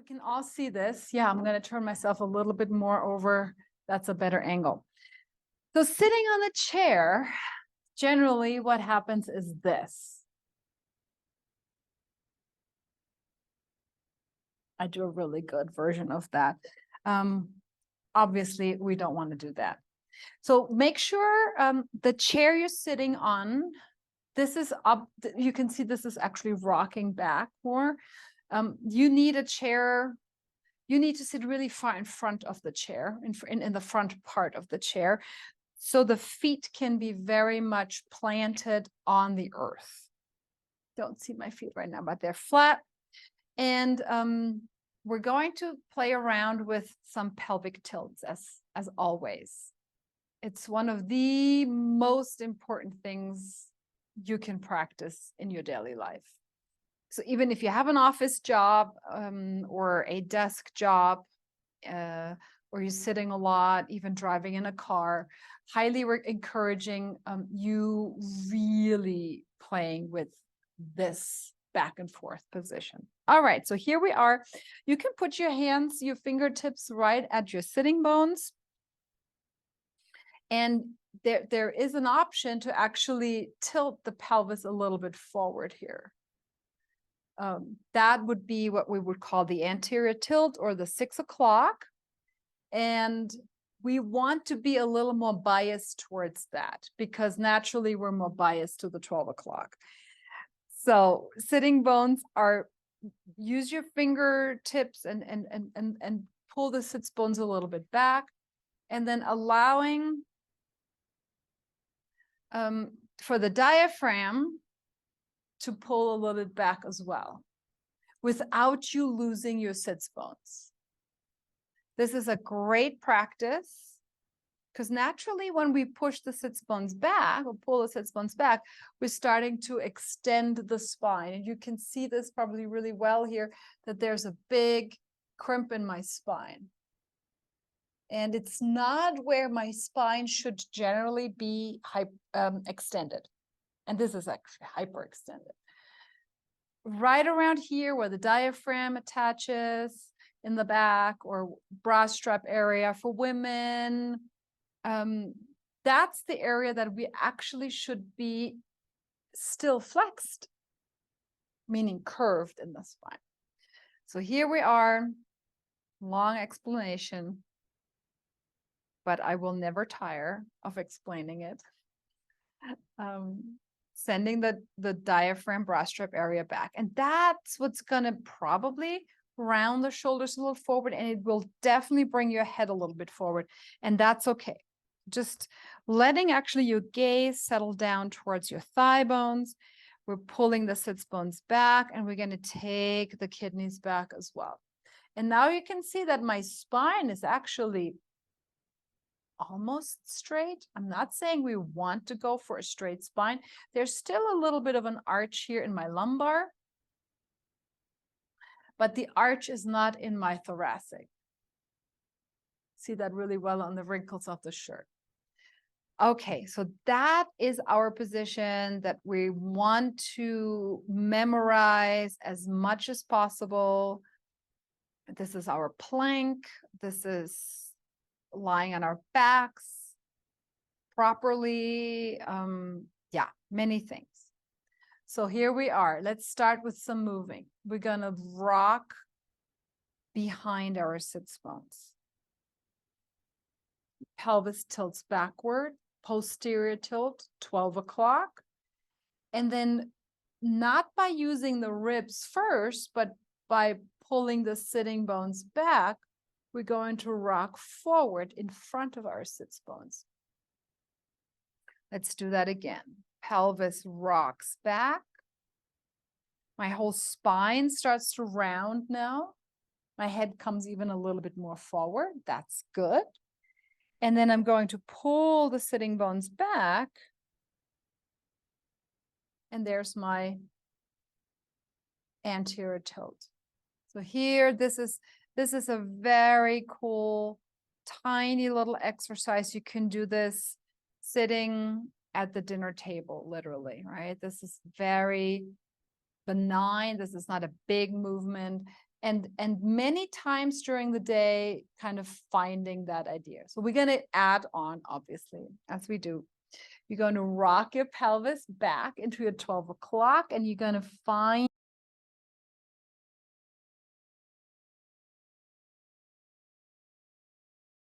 we can all see this. Yeah, I'm going to turn myself a little bit more over. That's a better angle. So sitting on the chair, generally what happens is this. I do a really good version of that. Obviously, we don't want to do that. So make sure the chair you're sitting on, this is up. You can see this is actually rocking back more. You need a chair. You need to sit really far in front of the chair, in the front part of the chair, so the feet can be very much planted on the earth. Don't see my feet right now, but they're flat. And we're going to play around with some pelvic tilts as always. It's one of the most important things you can practice in your daily life. So even if you have an office job or a desk job, or you're sitting a lot, even driving in a car, highly encouraging you really playing with this back and forth position. All right, so here we are. You can put your hands, your fingertips right at your sitting bones. And there is an option to actually tilt the pelvis a little bit forward here. That would be what we would call the anterior tilt or the 6 o'clock. And we want to be a little more biased towards that because naturally we're more biased to the 12 o'clock. So sitting bones are, use your fingertips and pull the sits bones a little bit back, and then allowing for the diaphragm to pull a little bit back as well, without you losing your sits bones. This is a great practice because naturally when we push the sits bones back or pull the sits bones back, we're starting to extend the spine. And you can see this probably really well here, that there's a big crimp in my spine. And it's not where my spine should generally be extended. And this is actually hyperextended. Right around here where the diaphragm attaches in the back or bra strap area for women, that's the area that we actually should be still flexed, meaning curved in the spine. So here we are, long explanation, but I will never tire of explaining it. Sending the diaphragm bra strap area back. And that's what's going to probably round the shoulders a little forward, and it will definitely bring your head a little bit forward. And that's okay. Just letting actually your gaze settle down towards your thigh bones. We're pulling the sits bones back, and we're going to take the kidneys back as well. And now you can see that my spine is actually almost straight. I'm not saying we want to go for a straight spine. There's still a little bit of an arch here in my lumbar, but the arch is not in my thoracic. See that really well on the wrinkles of the shirt. Okay, so that is our position that we want to memorize as much as possible. This is our plank. This is lying on our backs properly. Yeah, many things. So here we are. Let's start with some moving. We're going to rock behind our sits bones. Pelvis tilts backward, posterior tilt, 12 o'clock. And then not by using the ribs first, but by pulling the sitting bones back, we're going to rock forward in front of our sits bones. Let's do that again. Pelvis rocks back. My whole spine starts to round now. My head comes even a little bit more forward. That's good. And then I'm going to pull the sitting bones back. And there's my anterior tilt. So here, this is a very cool, tiny little exercise. You can do this sitting at the dinner table, literally, right? This is very benign. This is not a big movement. And many times during the day, kind of finding that idea. So we're going to add on, obviously, as we do. You're going to rock your pelvis back into your 12 o'clock, and you're going to find